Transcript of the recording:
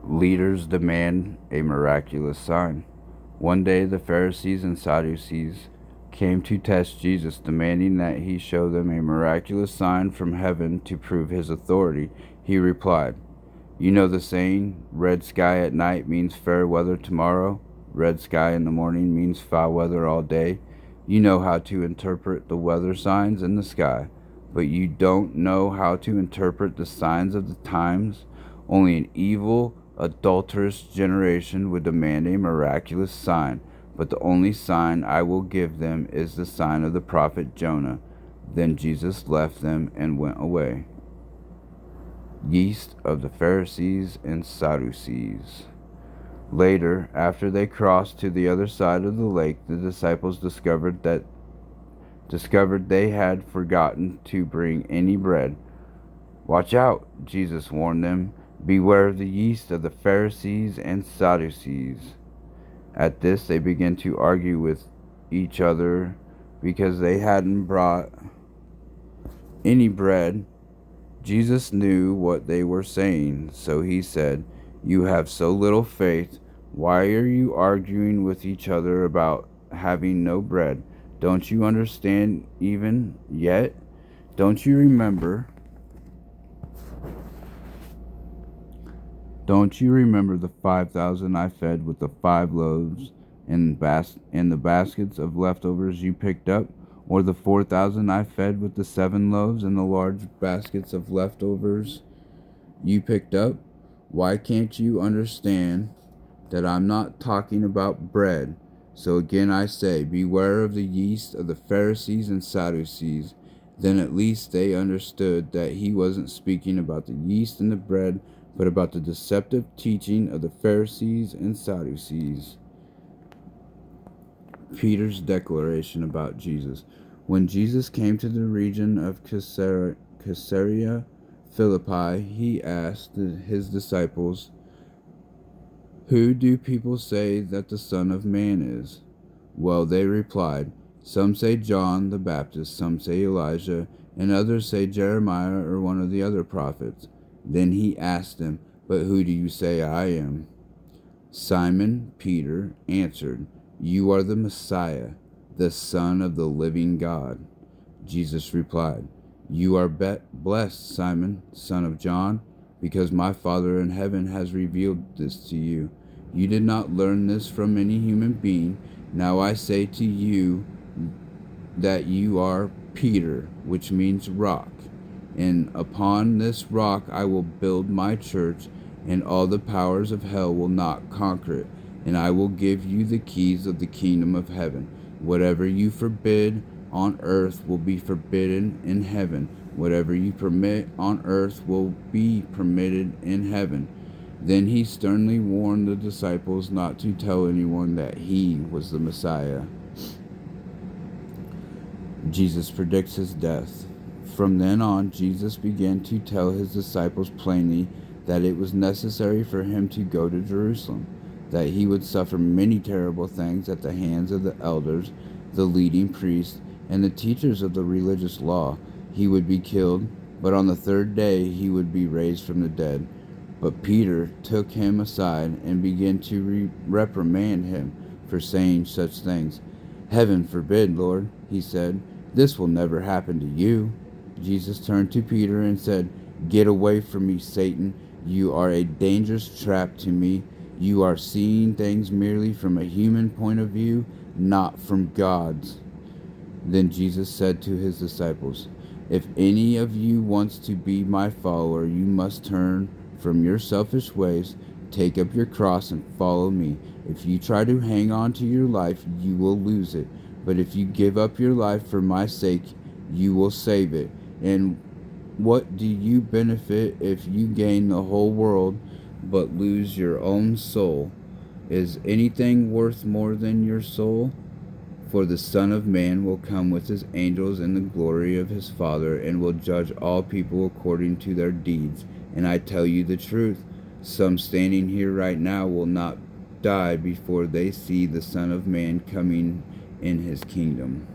Leaders demand a miraculous sign. One day the Pharisees and Sadducees came to test Jesus, demanding that he show them a miraculous sign from heaven to prove his authority. He replied, "You know the saying, red sky at night means fair weather tomorrow, red sky in the morning means foul weather all day. You know how to interpret the weather signs in the sky, but you don't know how to interpret the signs of the times. Only an evil, adulterous generation would demand a miraculous sign, but the only sign I will give them is the sign of the prophet Jonah." Then Jesus left them and went away. Yeast of the Pharisees and Sadducees. Later, after they crossed to the other side of the lake, the disciples discovered they had forgotten to bring any bread. "Watch out," Jesus warned them. "Beware of the yeast of the Pharisees and Sadducees." At this, they began to argue with each other because they hadn't brought any bread. Jesus knew what they were saying, so he said, "You have so little faith. Why are you arguing with each other about having no bread? Don't you understand even yet? Don't you remember? Don't you remember the 5,000 I fed with the 5 loaves and the baskets of leftovers you picked up? Or the 4,000 I fed with the 7 loaves and the large baskets of leftovers you picked up? Why can't you understand that I'm not talking about bread? So again I say, beware of the yeast of the Pharisees and Sadducees." Then at least they understood that he wasn't speaking about the yeast and the bread, but about the deceptive teaching of the Pharisees and Sadducees. Peter's declaration about Jesus. When Jesus came to the region of Caesarea Philippi, he asked his disciples, "Who do people say that the Son of Man is?" Well, they replied, "Some say John the Baptist, some say Elijah, and others say Jeremiah or one of the other prophets." Then he asked them, "But who do you say I am?" Simon Peter answered, "You are the Messiah, the Son of the living God." Jesus replied, "You are blessed, Simon, son of John, because my Father in heaven has revealed this to you. You did not learn this from any human being. Now I say to you that you are Peter, which means rock. And upon this rock I will build my church, and all the powers of hell will not conquer it. And I will give you the keys of the kingdom of heaven. Whatever you forbid on earth will be forbidden in heaven. Whatever you permit on earth will be permitted in heaven." Then he sternly warned the disciples not to tell anyone that he was the Messiah. Jesus predicts his death. From then on, Jesus began to tell his disciples plainly that it was necessary for him to go to Jerusalem, that he would suffer many terrible things at the hands of the elders, the leading priests, and the teachers of the religious law. He would be killed, but on the third day he would be raised from the dead. But Peter took him aside and began to reprimand him for saying such things. "Heaven forbid, Lord," he said. "This will never happen to you." Jesus turned to Peter and said, "Get away from me, Satan. You are a dangerous trap to me. You are seeing things merely from a human point of view, not from God's." Then Jesus said to his disciples, "If any of you wants to be my follower, you must turn from your selfish ways, take up your cross, and follow me. If you try to hang on to your life, you will lose it. But if you give up your life for my sake, you will save it. And what do you benefit if you gain the whole world but lose your own soul? Is anything worth more than your soul? For the Son of Man will come with his angels in the glory of his Father, and will judge all people according to their deeds. And I tell you the truth, some standing here right now will not die before they see the Son of Man coming in his kingdom."